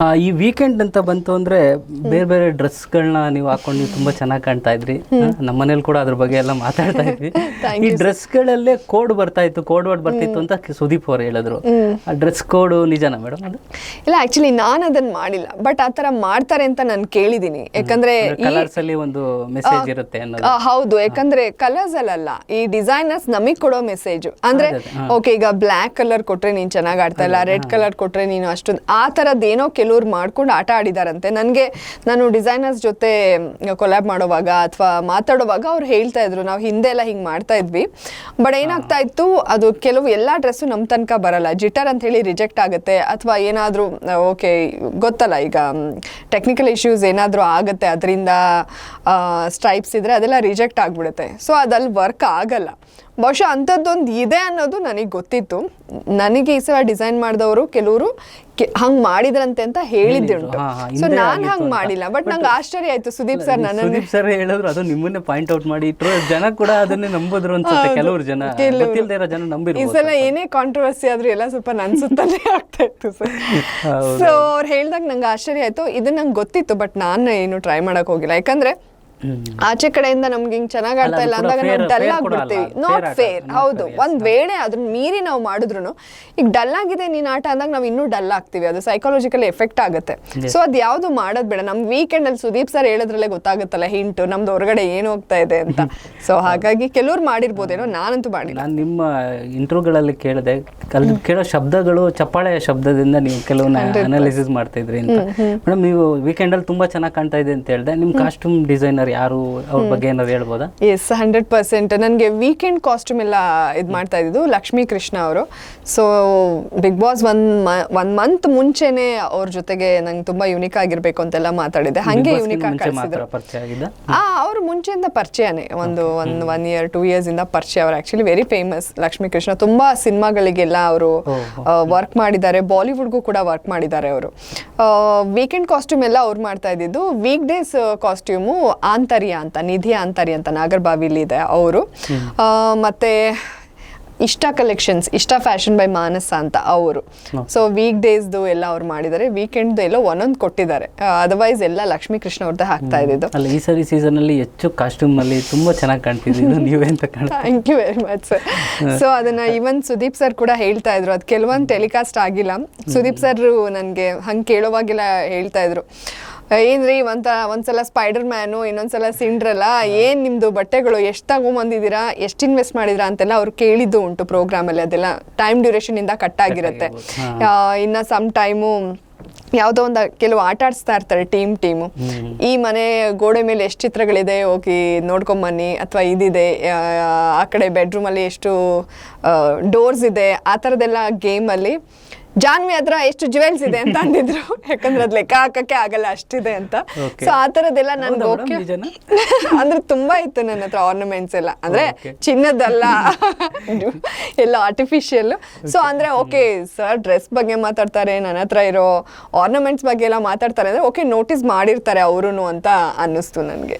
ಈ ವೀಕೆಂಡ್ ಅಂತ ಬಂತು ಅಂದ್ರೆ ಬೇರೆ ಬೇರೆ ಡ್ರೆಸ್ಗಳನ್ನ ನೀವು ಹಾಕೊಂಡು ನೀವು ತುಂಬಾ ಚೆನ್ನಾಗಿ ಕಾಣ್ತಾ ಇದ್ರಿ. ನಮ್ಮ ಮನೇಲಿ ಕೂಡ ಅದ್ರ ಬಗ್ಗೆ ಎಲ್ಲ ಮಾತಾಡ್ತಾ ಇದ್ವಿ. ಈ ಡ್ರೆಸ್ಗಳಲ್ಲೇ ಕೋಡ್ ಬರ್ತಾ ಇತ್ತು, ಕೋಡ್ ವರ್ಡ್ ಬರ್ತಿತ್ತು ಅಂತ ಸುದೀಪ್ ಅವರು ಹೇಳಿದ್ರು. ಆ ಡ್ರೆಸ್ ಕೋಡ್ ನಿಜನಾ ಮೇಡಮ್? ಅದು ಇಲ್ಲ, ಆಕ್ಚುಲಿ ನಾನು ಅದನ್ನ ಮಾಡಿಲ್ಲ, ಬಟ್ ಆತರ ಮಾಡ್ತಾರೆ ಅಂತ ನಾನು ಕೇಳಿದೀನಿ. ಯಾಕಂದ್ರೆ ಕಲರ್ಸ್ ಅಲ್ಲಿ ಒಂದು ಮೆಸೇಜ್ ಇರುತ್ತೆ ಅನ್ನೋದು. ಹೌದು, ಯಾಕಂದ್ರೆ ಕಲರ್ಸ್ ಅಲ್ಲ, ಈ ಡಿಸೈನರ್ಸ್ ನಮಗ್ ಕೊಡೋ ಮೆಸೇಜ್ ಅಂದ್ರೆ ಓಕೆ, ಈಗ ಬ್ಲಾಕ್ ಕಲರ್ ಕೊಟ್ರೆ ನೀನ್ ಚೆನ್ನಾಗಿ ಆಡ್ತಾ ಇಲ್ಲ, ರೆಡ್ ಕಲರ್ ಕೊಟ್ರೆ ನೀನು ಅಷ್ಟೊಂದು ಆ ತರದ್ದೇನೋ ಕೆಲವ್ರು ಮಾಡ್ಕೊಂಡು ಆಟ ಆಡಿದಾರಂತೆ. ನಾನು ಡಿಸೈನರ್ಸ್ ಜೊತೆ ಕೊಲ್ಯಾಬ್ ಮಾಡೋವಾಗ ಅಥವಾ ಮಾತಾಡೋವಾಗ ಅವ್ರು ಹೇಳ್ತಾ ಇದ್ರು, ನಾವು ಹಿಂದೆ ಎಲ್ಲ ಹಿಂಗೆ ಮಾಡ್ತಾ ಇದ್ವಿ, ಬಟ್ ಏನಾಗ್ತಾ ಇತ್ತು, ಅದು ಕೆಲವು ಎಲ್ಲ ಡ್ರೆಸ್ಸು ನಮ್ಮ ತನಕ ಬರಲ್ಲ, ಜಿಟರ್ ಅಂತ ಹೇಳಿ ರಿಜೆಕ್ಟ್ ಆಗುತ್ತೆ, ಅಥವಾ ಏನಾದರೂ ಓಕೆ ಗೊತ್ತಲ್ಲ ಈಗ ಟೆಕ್ನಿಕಲ್ ಇಶ್ಯೂಸ್ ಏನಾದರೂ ಆಗುತ್ತೆ, ಅದರಿಂದ ಸ್ಟ್ರೈಪ್ಸ್ ಇದ್ರೆ ಅದೆಲ್ಲ ರಿಜೆಕ್ಟ್ ಆಗಿಬಿಡುತ್ತೆ. ಸೊ ಅದಲ್ಲಿ ವರ್ಕ್ ಆಗಲ್ಲ. ಬಹುಶಃ ಅಂಥದ್ದೊಂದು ಇದೆ ಅನ್ನೋದು ನನಗೆ ಗೊತ್ತಿತ್ತು. ನನಗೆ ಈ ಸಲ ಡಿಸೈನ್ ಮಾಡಿದವರು ಕೆಲವರು ಹಂಗೆ ಮಾಡಿದ್ರಂತೆ ಅಂತ ಹೇಳಿದ್ದುಂಟು. ಸೊ ನಾನು ಹಂಗೆ ಮಾಡಿಲ್ಲ, ಬಟ್ ನಂಗೆ ಆಶ್ಚರ್ಯ ಆಯ್ತು ಸುದೀಪ್ ಸರ್ ಸುದೀಪ್ ಸರ್ ಹೇಳಿದ್ರು, ಅದು ನಿಮ್ಮನ್ನೇ ಪಾಯಿಂಟ್ ಔಟ್ ಮಾಡಿ ಇಟ್ಟರು. ಜನ ಕೂಡ ಅದನ್ನೇ ನಂಬಿದ್ರು ಅನ್ಸುತ್ತೆ, ಕೆಲವರು ಜನ, ಗೊತ್ತಿಲ್ಲದೆ ಇರೋ ಜನ ನಂಬಿದ್ರು. ಈ ಸಲ ಏನೇ ಕಾಂಟ್ರವರ್ಸಿ ಆದ್ರೂ ಎಲ್ಲ ಸ್ವಲ್ಪ ನನ್ನ ಸುತ್ತಲೇ ಆಗ್ತಾ ಇತ್ತು ಸರ್. ಸೊ ಅವ್ರು ಹೇಳಿದಾಗ ನಂಗೆ ಆಶ್ಚರ್ಯ ಆಯ್ತು. ಇದು ನಂಗೆ ಗೊತ್ತಿತ್ತು, ಬಟ್ ನಾನು ಏನು ಟ್ರೈ ಮಾಡಕ್ ಹೋಗಿಲ್ಲ. ಯಾಕಂದ್ರೆ ಆಚೆ ಕಡೆಯಿಂದ ನಮ್ಗೆ ಹಿಂಗ್ ಚೆನ್ನಾಗ್ ಆಡ್ತಾ ಇಲ್ಲ ಅಂದಾಗ ನಾವು ಡಲ್ ಆಗ್ಬಿಡ್ತೀವಿ. Not fair. ಹೌದು, ಒಂದ್ ವೇಳೆ ಅದನ್ನ ಮೀರಿ ನಾವು ಮಾಡಿದ್ರು ಈಗ ಡಲ್ ಆಗಿದೆ ನೀನ್ ಆಟ ಅಂದಾಗ ನಾವು ಇನ್ನೂ ಡಲ್ ಆಗ್ತೀವಿ, ಅದು ಸೈಕಾಲಜಿಕಲ್ ಎಫೆಕ್ಟ್ ಆಗುತ್ತೆ. ಸೊ ಅದ್ ಯಾವ್ದು ಮಾಡೋದ್ ಬೇಡ. ನಮ್ ವೀಕೆಂಡ್ ಅಲ್ಲಿ ಸುದೀಪ್ ಸರ್ ಹೇಳೋದ್ರಲ್ಲೇ ಗೊತ್ತಾಗುತ್ತಲ್ಲ ಹಿಂಟು ನಮ್ದು ಹೊರಗಡೆ ಏನು ಹೋಗ್ತಾ ಇದೆ ಅಂತ. ಸೊ ಹಾಗಾಗಿ ಕೆಲವ್ರು ಮಾಡಿರ್ಬೋದೇನೋ, ನಾನಂತೂ ಮಾಡಿಲ್ಲ. ನಾನು ನಿಮ್ಮ ಇಂಟರ್ವ್ಯೂಗಳಲ್ಲಿ ಕೇಳಿದೆ, ಕೇಳೋ ಶಬ್ದಗಳು ಚಪ್ಪಾಳೆಯ ಶಬ್ದದಿಂದ ನೀವು ಕೆಲವನ್ನ ಅನಾಲಿಸಿಸ್ ಮಾಡ್ತಾ ಇದ್ರಿ ಅಂತ. ಮೇಡಮ್, ನೀವು ವೀಕೆಂಡ್ ಅಲ್ಲಿ ತುಂಬಾ ಚೆನ್ನಾಗಿ ಕಾಣ್ತಾ ಇದೆ ಅಂತ ಹೇಳಿದೆ. ನಿಮ್ ಕಾಸ್ಟ್ಯೂಮ್ ಡಿಸೈನರ್ ಯಾರು, ಅವ್ರ ಬಗ್ಗೆ ಏನಾದ್ರು ಹೇಳ್ಬೋದಾ? ಎಸ್, 100%. ನನಗೆ ವೀಕೆಂಡ್ ಕಾಸ್ಟ್ಯೂಮ್ ಎಲ್ಲ ಇದು ಮಾಡ್ತಾ ಇದ್ದು ಲಕ್ಷ್ಮೀ ಕೃಷ್ಣ ಅವರು. ಸೊ ಬಿಗ್ ಬಾಸ್ ಒಂದ್ ಮಂತ್ ಮುಂಚೆನೆ ಅವ್ರ ಜೊತೆಗೆ ನಂಗೆ ತುಂಬಾ ಯುನಿಕ್ ಆಗಿರ್ಬೇಕು ಅಂತೆಲ್ಲ ಮಾತಾಡಿದೆ. ಹಂಗೆ ಯುನಿಕ್ ಆಗಿ ಅವ್ರು ಮುಂಚೆಯಿಂದ ಪರಿಚಯನೇ, ಒನ್ ಇಯರ್ 2 years ಇಂದ ಪರಿಚಯ. ಅವ್ರು actually very famous Lakshmi Krishna. ತುಂಬಾ ಸಿನಿಮಾಗಳಿಗೆಲ್ಲ ಅವರು ವರ್ಕ್ ಮಾಡಿದ್ದಾರೆ, ಬಾಲಿವುಡ್ಗೂ ಕೂಡ ವರ್ಕ್ ಮಾಡಿದ್ದಾರೆ ಅವರು. ವೀಕೆಂಡ್ ಕಾಸ್ಟ್ಯೂಮ್ ಎಲ್ಲ ಅವ್ರು ಮಾಡ್ತಾ ಇದ್ದಿದ್ದು. ವೀಕ್ ಡೇಸ್ ಕಾಸ್ಟ್ಯೂಮು ಆಂತರ್ಯ ಅಂತ, ನಿಧಿ ಆಂತರ್ಯ ಅಂತ ನಾಗರಬಾವಿಲಿ ಇದೆ ಅವರು. ಮತ್ತೆ ಇಷ್ಟ ಕಲೆಕ್ಷನ್ಸ್, ಇಷ್ಟ ಫ್ಯಾಷನ್ ಬೈ ಮಾನಸ ಅಂತ ಅವರು. ಸೊ ವೀಕ್ ಡೇಸ್ದು ಎಲ್ಲ ಅವ್ರು ಮಾಡಿದ್ದಾರೆ, ವೀಕೆಂಡ್ದು ಎಲ್ಲ ಒಂದೊಂದು ಕೊಟ್ಟಿದ್ದಾರೆ. ಅದರ್ವೈಸ್ ಎಲ್ಲ ಲಕ್ಷ್ಮೀ ಕೃಷ್ಣ ಅವ್ರದ್ದೇ ಹಾಕ್ತಾ ಇದ್ದಿದ್ದು. ಅಲ್ಲ, ಈ ಸರಿ ಸೀಸನ್ ಅಲ್ಲಿ ಹೆಚ್ಚು ಕಾಸ್ಟ್ಯೂಮ್ ಅಲ್ಲಿ ತುಂಬಾ ಚೆನ್ನಾಗಿ ಕಾಣ್ತಿದ್ದೀವಿ ನೀವೇ ಅಂತ. Thank you very much sir. So ಅದನ್ನ ಈವನ್ ಸುದೀಪ್ ಸರ್ ಕೂಡ ಹೇಳ್ತಾ ಇದ್ರು, ಅದು ಕೆಲವೊಂದು ಟೆಲಿಕಾಸ್ಟ್ ಆಗಿಲ್ಲ. ಸುದೀಪ್ ಸರ್ ನನಗೆ ಹಂಗೆ ಕೇಳೋವಾಗೆಲ್ಲ ಹೇಳ್ತಾ ಇದ್ರು, ಏನ್ರಿ ಒಂದ್ಸಲ ಸ್ಪೈಡರ್ ಮ್ಯಾನು, ಇನ್ನೊಂದ್ಸಲ ಸಿಂಡ್ರಲ್ಲ, ಏನ್ ನಿಮ್ದು ಬಟ್ಟೆಗಳು ಎಷ್ಟು ತಗೊಂಬಂದಿದ್ದೀರಾ, ಎಷ್ಟು ಇನ್ವೆಸ್ಟ್ ಮಾಡಿದ್ರಾ ಅಂತೆಲ್ಲ ಅವ್ರು ಕೇಳಿದ್ದು ಉಂಟು ಪ್ರೋಗ್ರಾಮಲ್ಲಿ. ಅದೆಲ್ಲ ಟೈಮ್ ಡ್ಯೂರೇಷನ್ ಇಂದ ಕಟ್ ಆಗಿರುತ್ತೆ. ಇನ್ನು ಸಮ್ ಟೈಮು ಯಾವುದೋ ಒಂದು ಕೆಲವು ಆಟ ಆಡಿಸ್ತಾ ಇರ್ತಾರೆ ಟೀಮು, ಈ ಮನೆ ಗೋಡೆ ಮೇಲೆ ಎಷ್ಟು ಚಿತ್ರಗಳಿದೆ ಹೋಗಿ ನೋಡ್ಕೊಂಬನ್ನಿ, ಅಥವಾ ಇದಿದೆ ಆ ಕಡೆ ಬೆಡ್ರೂಮಲ್ಲಿ ಎಷ್ಟು ಡೋರ್ಸ್ ಇದೆ, ಆ ಥರದ್ದೆಲ್ಲ ಗೇಮಲ್ಲಿ ಜಾನ್ವಿ ಹತ್ರ ಎಷ್ಟು ಜುವೆಲ್ಸ್ ಇದೆ ಅಂತ ಅಂದಿದ್ರು. ಯಾಕಂದ್ರೆ ಅದ್ ಲೆಕ್ಕ ಹಾಕಕ್ಕೆ ಆಗಲ್ಲ, ಅಷ್ಟಿದೆ ಅಂತ. ಸೊ ಆ ತರದೆಲ್ಲ ನನ್ಗೆ ಓಕೆ ಅಂದ್ರೆ ತುಂಬಾ ಇತ್ತು ನನ್ನ ಹತ್ರ ಆರ್ನಮೆಂಟ್ಸ್ ಎಲ್ಲ. ಅಂದ್ರೆ ಚಿನ್ನದಲ್ಲ, ಎಲ್ಲ ಆರ್ಟಿಫಿಷಿಯಲ್. ಸೊ ಅಂದ್ರೆ ಓಕೆ ಸರ್ ಡ್ರೆಸ್ ಬಗ್ಗೆ ಮಾತಾಡ್ತಾರೆ, ನನ್ನ ಹತ್ರ ಇರೋ ಆರ್ನಮೆಂಟ್ಸ್ ಬಗ್ಗೆ ಎಲ್ಲ ಮಾತಾಡ್ತಾರೆ ಅಂದ್ರೆ ಓಕೆ ನೋಟಿಸ್ ಮಾಡಿರ್ತಾರೆ ಅವರು ಅಂತ ಅನ್ನಿಸ್ತು ನನಗೆ.